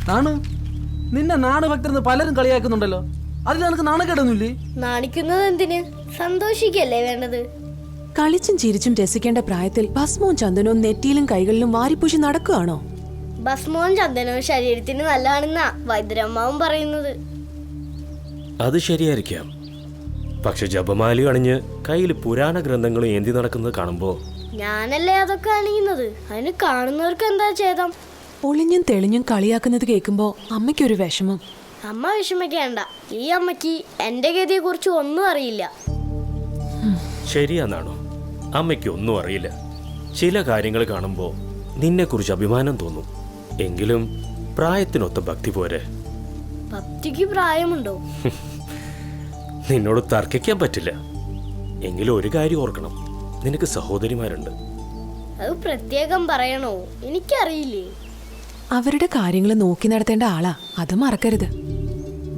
നാണു, നിന്നെ നാണുഭക്തരെന്ന് പലരും കളിയാക്കുന്നുണ്ടല്ലോ. അതിൽ നിനക്ക് നാണക്കേടൊന്നുമില്ലേ? നാണിക്കുന്നത് എന്തിന്? സന്തോഷിക്കല്ലേ വേണ്ടത്. കളിച്ചും ചിരിച്ചും രസിക്കേണ്ട പ്രായത്തിൽ ഭസ്മവും ചന്ദനവും നെറ്റിയിലും കൈകളിലും വാരിപ്പൂശി നടക്കുകയാണോ? ഭസ്മവും ചന്ദനവും ശരീരത്തിന് നല്ലതാണെന്നാ വൈദ്യരമ്മാവും പറയുന്നത്. അത് ശരിയായിരിക്കാം. പക്ഷെ ജപമാലി അണിഞ്ഞ് കയ്യിൽ പുരാണ ഗ്രന്ഥങ്ങൾ ഏന്തി നടക്കുന്നത് കാണുമ്പോ ഞാനല്ലേ അതൊക്കെ അണിയുന്നത്. അതിന് കാണുന്നവർക്ക് എന്താ ഛേദം? ഒളിഞ്ഞും തെളിഞ്ഞും കളിയാക്കുന്നത് കേൾക്കുമ്പോ അമ്മയ്ക്കൊരു വിഷമം. അമ്മ വിഷമിക്കേണ്ട. ഈ അമ്മയ്ക്ക് എന്റെ ഗതിയെ കുറിച്ച് ഒന്നും അറിയില്ല. ശരിയാണോ? അമ്മയ്ക്ക് ഒന്നും അറിയില്ല. ചില കാര്യങ്ങൾ കാണുമ്പോ നിന്നെക്കുറിച്ച് അഭിമാനം തോന്നും. എങ്കിലും പ്രായത്തിനൊത്ത ഭക്തി പോരെ. ഭക്തിക്ക് പ്രായമുണ്ടോ? നിന്നോട് തർക്കിക്കാൻ പറ്റില്ല. എങ്കിലും ഒരു കാര്യം ഓർക്കണം, നിനക്ക് സഹോദരിമാരുണ്ട്. അത് പ്രത്യേകം പറയണോ? എനിക്കറിയില്ലേ. അവരുടെ കാര്യങ്ങൾ നോക്കി നടത്തേണ്ട ആളാ, അത് മറക്കരുത്.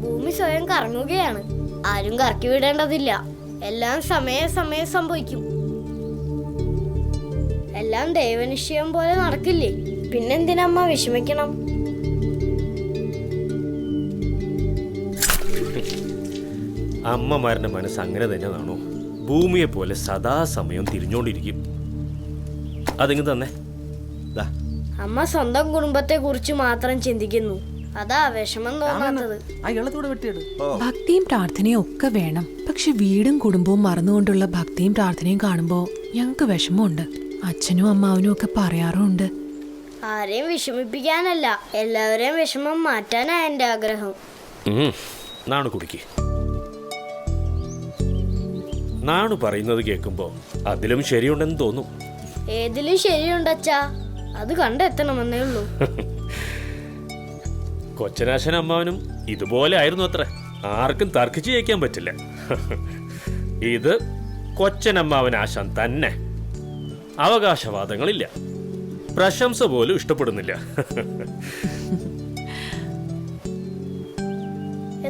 ഭൂമി സ്വയം കറങ്ങുകയാണ്. ആരും കറക്കി വിടേണ്ടതില്ല. എല്ലാം സമയം സംഭവിക്കും. എല്ലാം ദൈവനിശ്ചയം പോലെ നടക്കില്ലേ? പിന്നെന്തിനമ്മ വിഷമിക്കണം? അമ്മമാരുടെ മനസ്സ് അങ്ങനെ തന്നെയാണോ? ഭൂമിയെ പോലെ സദാസമയം തിരിഞ്ഞോണ്ടിരിക്കും. അതിങ്ങ് തന്നെ. അമ്മ സ്വന്തം കുടുംബത്തെ കുറിച്ച് മാത്രം ചിന്തിക്കുന്നു. അതാ വിഷമം തോന്നാത്തത്. ഭക്തിയും പ്രാർത്ഥനയും ഒക്കെ വേണം. പക്ഷെ വീടും കുടുംബവും മറന്നുകൊണ്ടുള്ള ഭക്തിയും പ്രാർത്ഥനയും കാണുമ്പോ ഞങ്ങക്ക് വിഷമമുണ്ട്. അച്ഛനും അമ്മാവനും ഒക്കെ പറയാറുണ്ട്. ആരെയും വിഷമിപ്പിക്കാനല്ല, എല്ലാവരെയും വിഷമം മാറ്റാനാ എന്റെ ആഗ്രഹം. നാണു കുടിക്ക്. നാണു പറയുന്നത് കേൾക്കുമ്പോ അതിലും ശരിയുണ്ടെന്ന് തോന്നും. ഏതിലും ശരിയുണ്ടച്ചാ, അത് കണ്ടെത്തണമെന്നേ ഉള്ളൂ. കൊച്ചനാശൻ അമ്മാവനും ഇതുപോലെ ആയിരുന്നു അത്ര. ആർക്കും തർക്കിച്ച് ജയിക്കാൻ പറ്റില്ല. ഇത് കൊച്ചനമ്മാവൻ ആശാൻ തന്നെ. അവകാശവാദങ്ങളില്ല, പ്രശംസ പോലും ഇഷ്ടപ്പെടുന്നില്ല.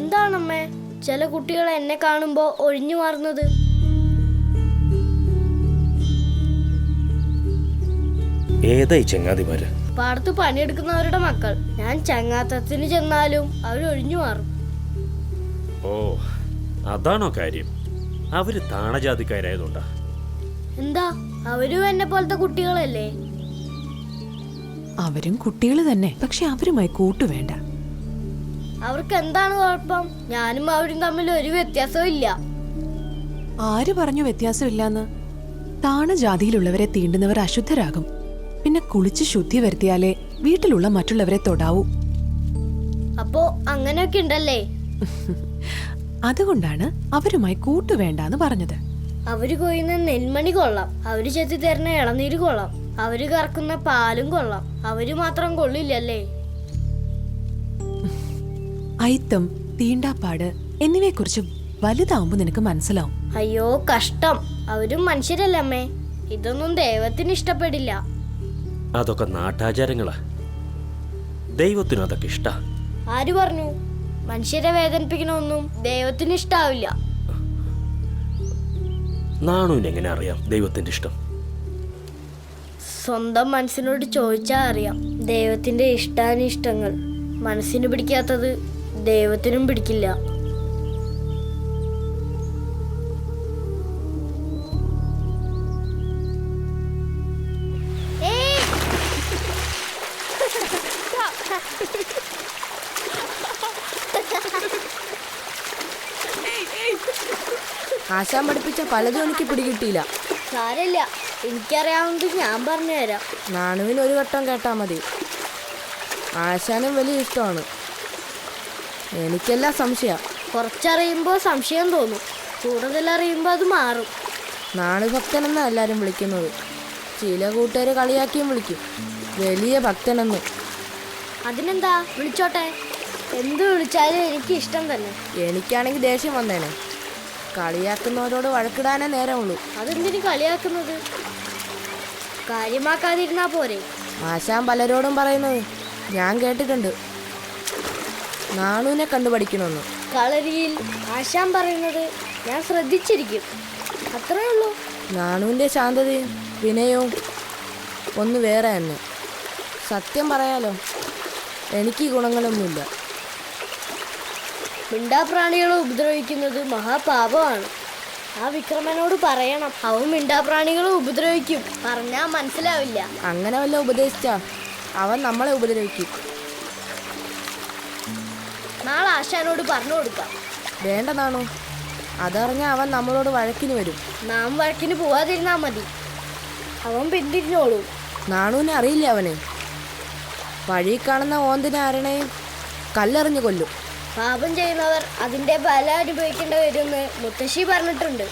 എന്താണമ്മേ ചില കുട്ടികൾ എന്നെ കാണുമ്പോ ഒഴിഞ്ഞു മാറുന്നത്? ഏതായി ചങ്ങാതിമാര്? പാടത്ത് പണിയെടുക്കുന്നവരുടെ മക്കൾ. ഞാൻ ചങ്ങാത്തത്തിന് ചെന്നാലും അവർ ഒഴിഞ്ഞു മാറും. ഓ, അതാണോ കാര്യം? അവര് താണജാതിക്കാരായതുകൊണ്ടാ? എന്താ, അവരും എന്നെ പോലത്തെ കുട്ടികളല്ലേ? അവരും കുട്ടികൾ തന്നെ, പക്ഷെ അവരുമായി കൂട്ടുവേണ്ട. അവർക്ക് എന്താണ് കുഴപ്പം? ഞാനും അവരും തമ്മിൽ ഒരു വ്യത്യാസവും ഇല്ല. ആര് പറഞ്ഞു വ്യത്യാസമില്ലാന്ന്? താണ ജാതിയിലുള്ളവരെ തീണ്ടുന്നവർ അശുദ്ധരാകും. പിന്നെ കുളിച്ച് ശുദ്ധി വരുത്തിയാലേ വീട്ടിലുള്ള മറ്റുള്ളവരെ തൊടാവൂ. അപ്പോ അങ്ങനെയൊക്കെ ഉണ്ടല്ലേ? അതുകൊണ്ടാണ് അവരുമായി കൂട്ടുവേണ്ടാന്ന് പറഞ്ഞത്. അവര് കൊയ്യുന്ന നെൽമണി കൊള്ളാം, അവര് ചെത്തി തരുന്ന ഇളനീര് കൊള്ളാം, അവര് കറക്കുന്ന പാലും കൊള്ളാം. അവര് മാത്രം കൊള്ളില്ലല്ലേ? അയിത്തം, തീണ്ടാപ്പാട് എന്നിവയെക്കുറിച്ച് വലുതാവുമ്പോ നിനക്ക് മനസ്സിലാവും. അയ്യോ കഷ്ടം. അവരും മനുഷ്യരല്ലമ്മേ. ഇതൊന്നും ദൈവത്തിന് ഇഷ്ടപ്പെടില്ല. അതൊക്കെ നാട്ടാചാരങ്ങളാ. ദൈവത്തിനും അതൊക്കെ ഇഷ്ടാ. ആര് പറഞ്ഞു? മനുഷ്യരെ വേദനിപ്പിക്കണമൊന്നും ദൈവത്തിന് ഇഷ്ടാവില്ല. നാണുവിന് എങ്ങനെ അറിയാം ദൈവത്തിന്റെ ഇഷ്ടം? സ്വന്തം മനസ്സിനോട് ചോദിച്ചാൽ അറിയാം ദൈവത്തിന്റെ ഇഷ്ടാനിഷ്ടങ്ങൾ. മനസ്സിന് പിടിക്കാത്തത് ദൈവത്തിനും പിടിക്കില്ല. ആശാൻ പഠിപ്പിച്ച പലതും എനിക്ക് പിടികിട്ടിയില്ല. സാരമില്ല, എനിക്കറിയാവുന്നത് ഞാൻ പറഞ്ഞു തരാം. നാണുവിന് ഒരു വട്ടം കേട്ടാ മതി. ആശാനും വലിയ ഇഷ്ടമാണ്. എനിക്കെല്ലാം സംശയ. കുറച്ചറിയുമ്പോൾ സംശയം തോന്നും, കൂടുതലറിയുമ്പോൾ അത് മാറും. നാണു ഭക്തനെന്നാണ് എല്ലാവരും വിളിക്കുന്നത്. ചില കൂട്ടുകാർ കളിയാക്കിയും വിളിക്കും വലിയ ഭക്തനെന്ന്. അതിനെന്താ, വിളിച്ചോട്ടെ. എന്ത് വിളിച്ചാലും എനിക്ക് ഇഷ്ടം തന്നെ. എനിക്കാണെങ്കിൽ ദേഷ്യം വന്നേനെ. കളിയാക്കുന്നവരോട് വഴക്കിടാനേ നേരമുള്ളൂ. അതെന്തിനു കളിയാക്കുന്നത്? കാര്യമാക്കാതിരുന്നാ പോരെ? ആശാൻ പലരോടും പറയുന്നത് ഞാൻ കേട്ടിട്ടുണ്ട്, നാണുവിനെ കണ്ടുപഠിക്കണമെന്ന്. കളരിയിൽ ആശാൻ പറയുന്നത് ഞാൻ ശ്രദ്ധിച്ചിരിക്കും, അത്രേ ഉള്ളൂ. നാണുവിൻ്റെ ശാന്തതയും വിനയവും ഒന്ന് വേറെ തന്നെ. സത്യം പറയാലോ, എനിക്ക് ഈ ഗുണങ്ങളൊന്നുമില്ല. മിണ്ടാപ്രാണികളെ ഉപദ്രവിക്കുന്നത് മഹാപാപമാണ്. ആ വിക്രമനോട് പറയണം, അവൻ മിണ്ടാപ്രാണികളെ ഉപദ്രവിക്കും. പറഞ്ഞാ മനസ്സിലാവില്ല. അങ്ങനെ വല്ല ഉപദേശിച്ചാ അവൻ നമ്മളെ ഉപദ്രവിക്കും. നാളെ ആശാനോട് പറഞ്ഞു കൊടുക്കാം. വേണ്ട നാണു, അതറിഞ്ഞ അവൻ നമ്മളോട് വഴക്കിന് വരും. നാം വഴക്കിന് പോവാതിരുന്നാ മതി, അവൻ പിന്തിരിഞ്ഞോളൂ. നാണുവിനെ അറിയില്ല അവന്. വഴി കാണുന്ന ഓന്തിനെ ആരണേയും കല്ലെറിഞ്ഞു കൊല്ലും. പാപം ചെയ്യുന്നവർ അതിന്റെ ഫലം അനുഭവിക്കേണ്ടി വരുമെന്ന് മുത്തശ്ശി പറഞ്ഞിട്ടുണ്ട്.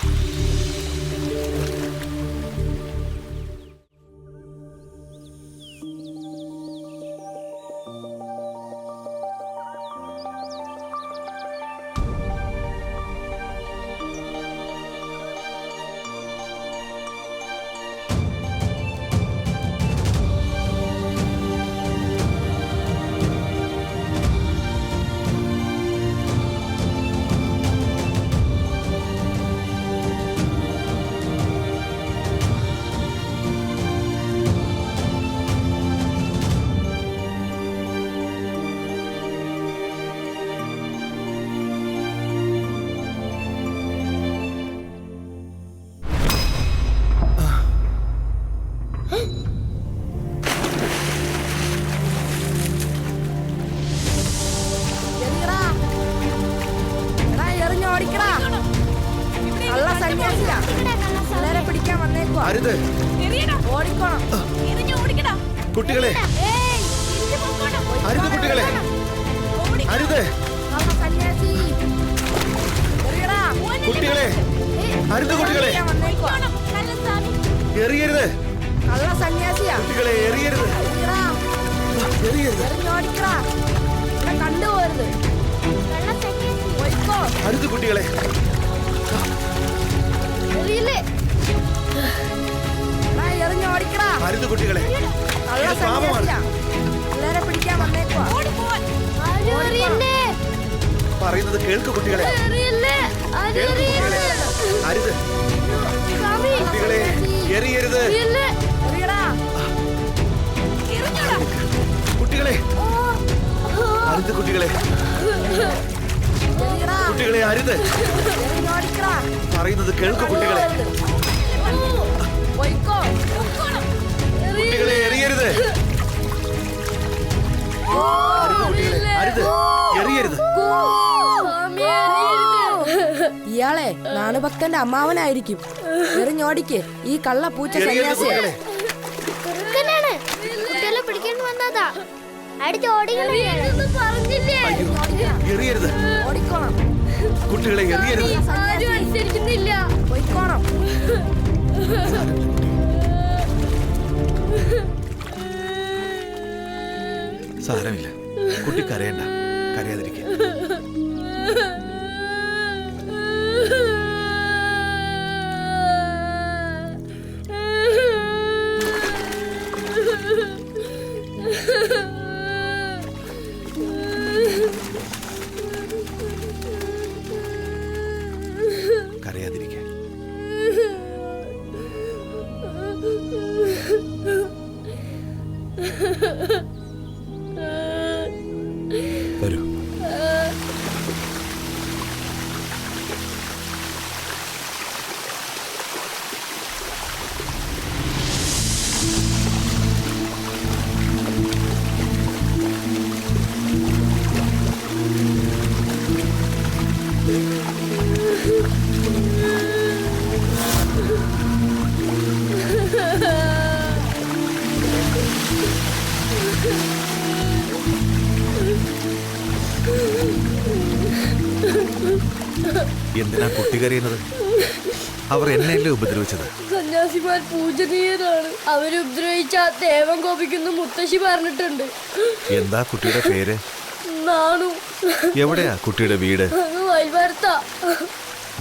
പിടിക്കാൻ വന്നേക്കുവാ. ഓടിക്കോണം. കുട്ടികളെ അരുത്, കുട്ടികളെ അരുത്, സന്യാസി കുട്ടികളെ അരുത്, കുട്ടികളെ എറിയരുത്, കള്ള സന്യാസിയാ. കുട്ടികളെ എറിയരുത്, എറിയരുത്, എറിഞ്ഞോടിക്കടാ, കണ്ടുപോരുത്. പോയിക്കോ. അരുത് കുട്ടികളെ. എറിഞ്ഞോടിക്കടാ, അരുത് കുട്ടികളെ, കള്ള ഇത് പാപമാണ്. സന്യാസിയാ. പിള്ളേരെ പിടിക്കാൻ വന്നേക്കുവാ. പറയുന്നത് കേൾക്ക് കുട്ടികളെ, കേൾക്ക് കുട്ടികളെ, അരുത്, കുട്ടികളെ എറിയരുത്, എറിയടാ. കുട്ടികളെ അരുത്, കുട്ടികളെ, എറിയടാ. കുട്ടികളെ അരുത്, എറിഞ്ഞോടിക്കടാ. പറയുന്നത് കേൾക്ക് കുട്ടികളെ, പോയിക്കോ. കുട്ടികളെ എറിയരുത്, അരുത് കുട്ടികളെ, അരുത്, എറിയരുത്. ഇയാളെ നാണുഭക്തന്റെ അമ്മാവനായിരിക്കും. എറിഞ്ഞോടിക്ക് ഈ കള്ള പൂച്ച എറിയരുത് സന്യാസി. കുട്ടികളെ, കുട്ടികളെ പിടിക്കേണ്ടി വന്നതാ. പറഞ്ഞില്ലേ? എറിയരുത്, ഓടിക്കോണം. കുട്ടികളെ എറിയരുത്. ആരും അനുസരിക്കുന്നില്ല. പോയിക്കോണം. സാരമില്ല, കുട്ടി കരയണ്ട, കരയാതിരിക്കുക. കരയാതിരിക്കുക. വരൂ. എന്തിനാ കുട്ടി കരയുന്നത്? അവർ എന്നെയല്ലേ ഉപദ്രവിച്ചത്? സന്യാസിമാർ പൂജനീയരാണ്. അവര് ഉപദ്രവിച്ച ദേവൻ കോപിക്കുന്നു മുത്തശ്ശി പറഞ്ഞിട്ടുണ്ട്. എന്താ കുട്ടിയുടെ പേര്? നാണു. എവിടെയാ കുട്ടിയുടെ വീട്? വൈവാർത്ത.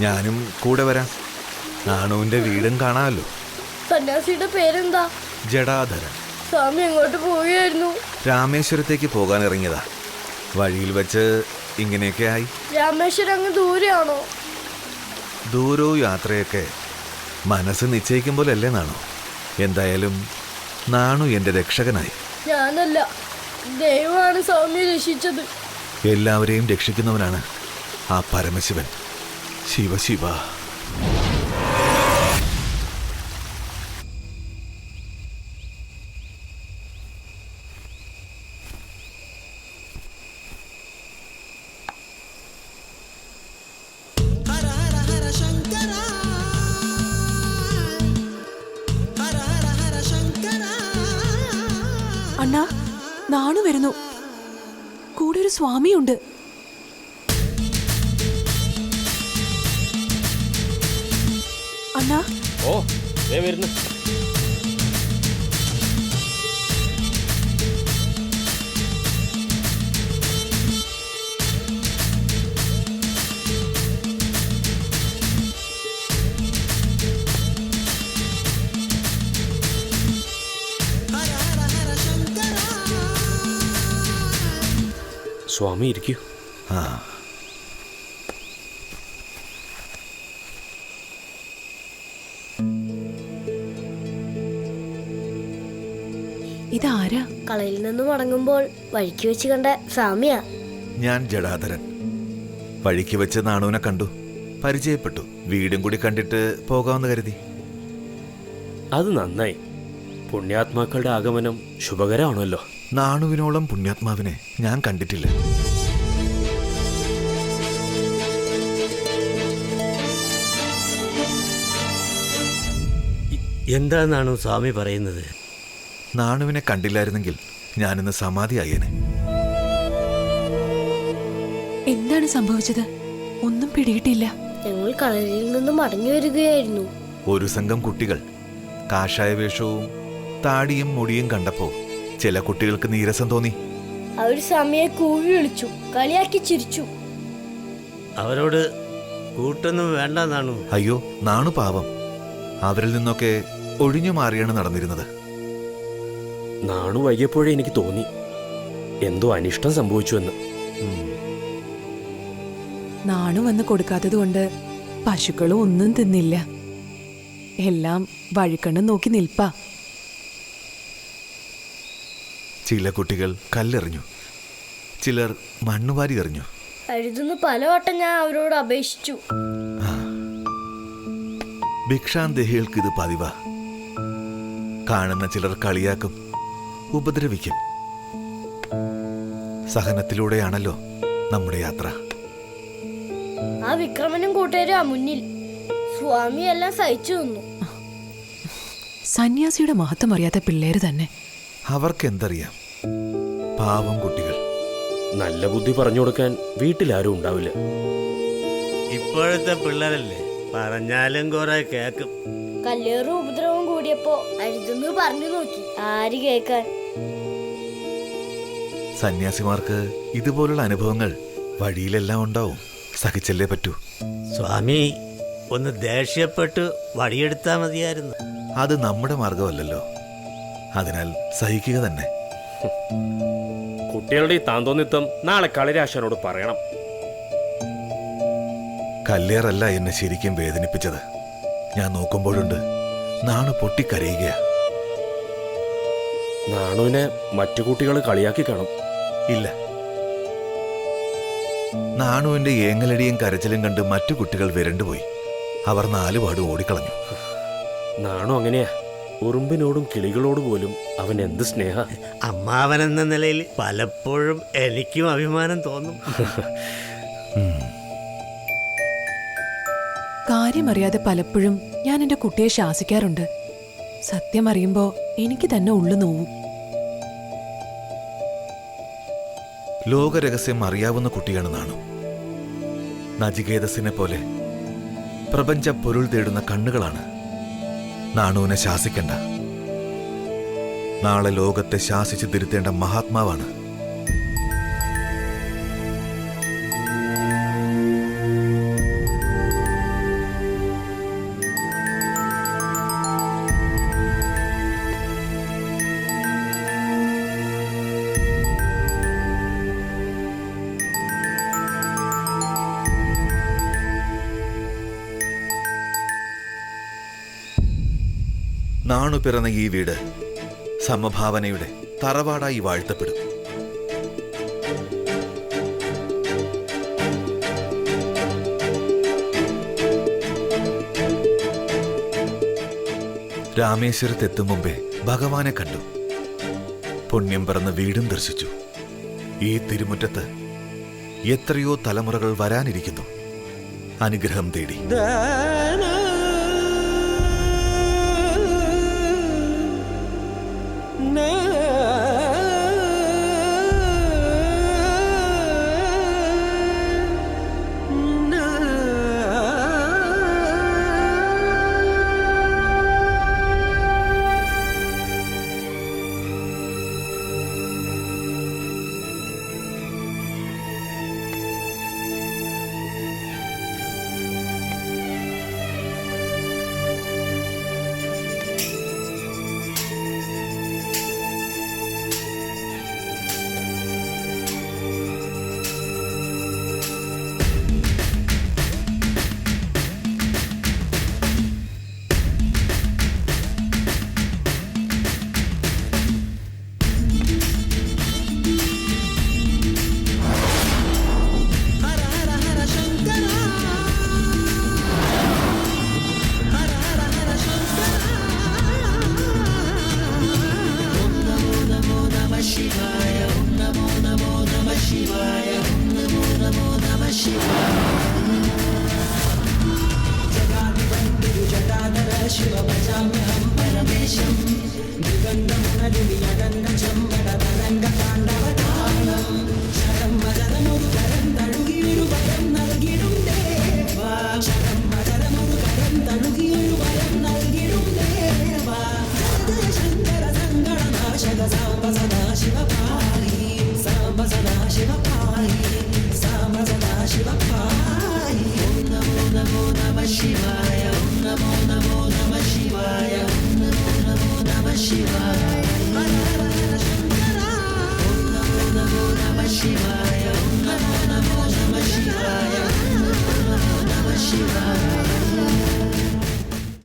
ഞാനും കൂടെ വരാം. നാണുവിന്റെ വീടും കാണാമല്ലോ. സന്യാസിയുടെ പേരെന്താ? ജടാധരൻ. സ്വാമി എങ്ങോട്ട് പോവുകയായിരുന്നു? രാമേശ്വരത്തേക്ക് പോകാൻ ഇറങ്ങിയതാ. വഴിയിൽ വെച്ച് ഇങ്ങനെയൊക്കെ ആയി. രാമേശ്വരം അങ്ങ് ദൂരെയാണോ? ദൂരവും യാത്രയൊക്കെ മനസ്സ് നിശ്ചയിക്കുമ്പോഴല്ലേ നാണു. എന്തായാലും നാണു എൻ്റെ രക്ഷകനായി. ഞാനല്ല, ദൈവമാണ് സ്വാമിയെ രക്ഷിച്ചത്. എല്ലാവരെയും രക്ഷിക്കുന്നവനാണ് ആ പരമശിവൻ. ശിവ ശിവ. അണ്ണാ, നാണു വരുന്നു. കൂടെ ഒരു സ്വാമിയുണ്ട്. അണ്ണാ, ഓ ദേ വരുന്നു. സ്വാമി ഇരിക്കൂ. ആ, ഇതാരാ? കളയിൽ നിന്ന് മടങ്ങുമ്പോൾ വഴിക്ക് വെച്ച് കണ്ട സ്വാമിയാ. ഞാൻ ജഡാധരൻ. വഴിക്ക് വെച്ച് നാണുവിനെ കണ്ടു, പരിചയപ്പെട്ടു. വീടും കൂടി കണ്ടിട്ട് പോകാമെന്ന് കരുതി. അത് നന്നായി. പുണ്യാത്മാക്കളുടെ ആഗമനം ശുഭകരമാണല്ലോ. നാണുവിനോളം പുണ്യാത്മാവിനെ ഞാൻ കണ്ടിട്ടില്ല. എന്താണെന്നാണ് സ്വാമി പറയുന്നത്? നാണുവിനെ കണ്ടില്ലായിരുന്നെങ്കിൽ ഞാനിന്ന് സമാധിയായേനെ. എന്താണ് സംഭവിച്ചത്? ഒന്നും പിടികിട്ടില്ല. ഞങ്ങൾ കളരിയിൽ നിന്ന് മടങ്ങി വരികയായിരുന്നു. ഒരു സംഘം കുട്ടികൾ കാഷായ വേഷവും താടിയും മുടിയും കണ്ടപ്പോ ചില കുട്ടികൾക്ക് നീരസം തോന്നി. അവർ സ്വാമിയെ കൂവി വിളിച്ചു, കളിയാക്കി ചിരിച്ചു. അവരോട് കൂട്ടൊന്നും വേണ്ടെന്നാണു. അയ്യോ, നാണു പാവം. അവരിൽ നിന്നൊക്കെ ഒഴിഞ്ഞു മാറിയാണ് നടന്നിരുന്നത്. നാണു വൈകിയപ്പോഴേ എനിക്ക് തോന്നി എന്തോ അനിഷ്ടം സംഭവിച്ചുവെന്ന്. നാണു വന്ന് കൊടുക്കാത്തത് കൊണ്ട് പശുക്കളും ഒന്നും തിന്നില്ല. എല്ലാം വഴിക്കണ്ണ് നോക്കി നിൽപ്പാ. ചില കുട്ടികൾ കല്ലെറിഞ്ഞു, ചിലർ മണ്ണുവാരി എറിഞ്ഞു. അഴുതുന്ന് പലവട്ടം ഞാൻ അവരോട് അപേക്ഷിച്ചു. ഭിക്ഷാന്തേഹികൾക്ക് ഇത് പതിവാ. കാണുന്ന ചിലർ കളിയാക്കും, ഉപദ്രവിക്കും. സഹനത്തിലൂടെയാണല്ലോ നമ്മുടെ യാത്ര. ആ വിക്രമനും കൂട്ടുകാരും മുന്നിൽ. സ്വാമി എല്ലാം സഹിച്ചു നിന്നു. സന്യാസിയുടെ മഹത്വം അറിയാത്ത പിള്ളേര് തന്നെ. അവർക്കെന്തറിയാം? പാവം കുട്ടികൾ. നല്ല ബുദ്ധി പറഞ്ഞു കൊടുക്കാൻ വീട്ടിലാരും ഉണ്ടാവില്ല. ഇപ്പോഴത്തെ പിള്ളേരല്ലേ, പറഞ്ഞാലും കുറെ കേക്കും. കല്ലേറും ഉപദ്രവവും കൂടിയപ്പോ അഴുതെന്ന് പറഞ്ഞു നോക്കി, ആര് കേക്കാൻ? സന്യാസിമാർക്ക് ഇതുപോലുള്ള അനുഭവങ്ങൾ വഴിയിലെല്ലാം ഉണ്ടാവും. സഹിച്ചല്ലേ പറ്റൂ. സ്വാമി ഒന്ന് ദേഷ്യപ്പെട്ട് വടിയെടുത്താ മതിയായിരുന്നു. അത് നമ്മുടെ മാർഗമല്ലല്ലോ. അതിനാൽ സഹിക്കുക തന്നെ. കുട്ടികളുടെ ഈ താന്തോന്നിത്വം നാളെ കളരാശനോട് പറയണം. കല്ലേറല്ല എന്നെ ശരിക്കും വേദനിപ്പിച്ചത്. ഞാൻ നോക്കുമ്പോഴുണ്ട് നാണു പൊട്ടിക്കരയുക. നാണുവിനെ മറ്റു കുട്ടികൾ കളിയാക്കി കാണും. ഇല്ല, നാണുവിന്റെ ഏങ്ങലടിയും കരച്ചിലും കണ്ട് മറ്റു കുട്ടികൾ വിരണ്ടുപോയി. അവർ നാലുപാട് ഓടിക്കളഞ്ഞു. നാണു അങ്ങനെയാ. ഉറുമ്പിനോടും കിളികളോട് പോലും അവൻ എന്ത് സ്നേഹ. അമ്മാവനെന്ന നിലയിൽ പലപ്പോഴും എനിക്കും അഭിമാനം തോന്നും. കാര്യമറിയാതെ പലപ്പോഴും ഞാൻ എൻ്റെ കുട്ടിയെ ശാസിക്കാറുണ്ട്. സത്യം അറിയുമ്പോ എനിക്ക് തന്നെ ഉള്ളു നോവും. ലോകരഹസ്യം അറിയാവുന്ന കുട്ടിയാണ് നാണു. നചികേതസിനെ പോലെ പ്രപഞ്ച പൊരുൾ തേടുന്ന കണ്ണുകളാണ്. നാണുവിനെ ശാസിക്കണ്ട. നാളെ ലോകത്തെ ശാസിച്ചു തിരുത്തേണ്ട മഹാത്മാവാണ്. നാണു പിറന്ന ഈ വീട് സമഭാവനയുടെ തറവാടായി വാഴ്ത്തപ്പെടും. രാമേശ്വരത്തെത്തും മുമ്പേ ഭഗവാനെ കണ്ടു. പുണ്യം പിറന്ന വീടും ദർശിച്ചു. ഈ തിരുമുറ്റത്ത് എത്രയോ തലമുറകൾ വരാനിരിക്കുന്നു. അനുഗ്രഹം തേടി. Shiva.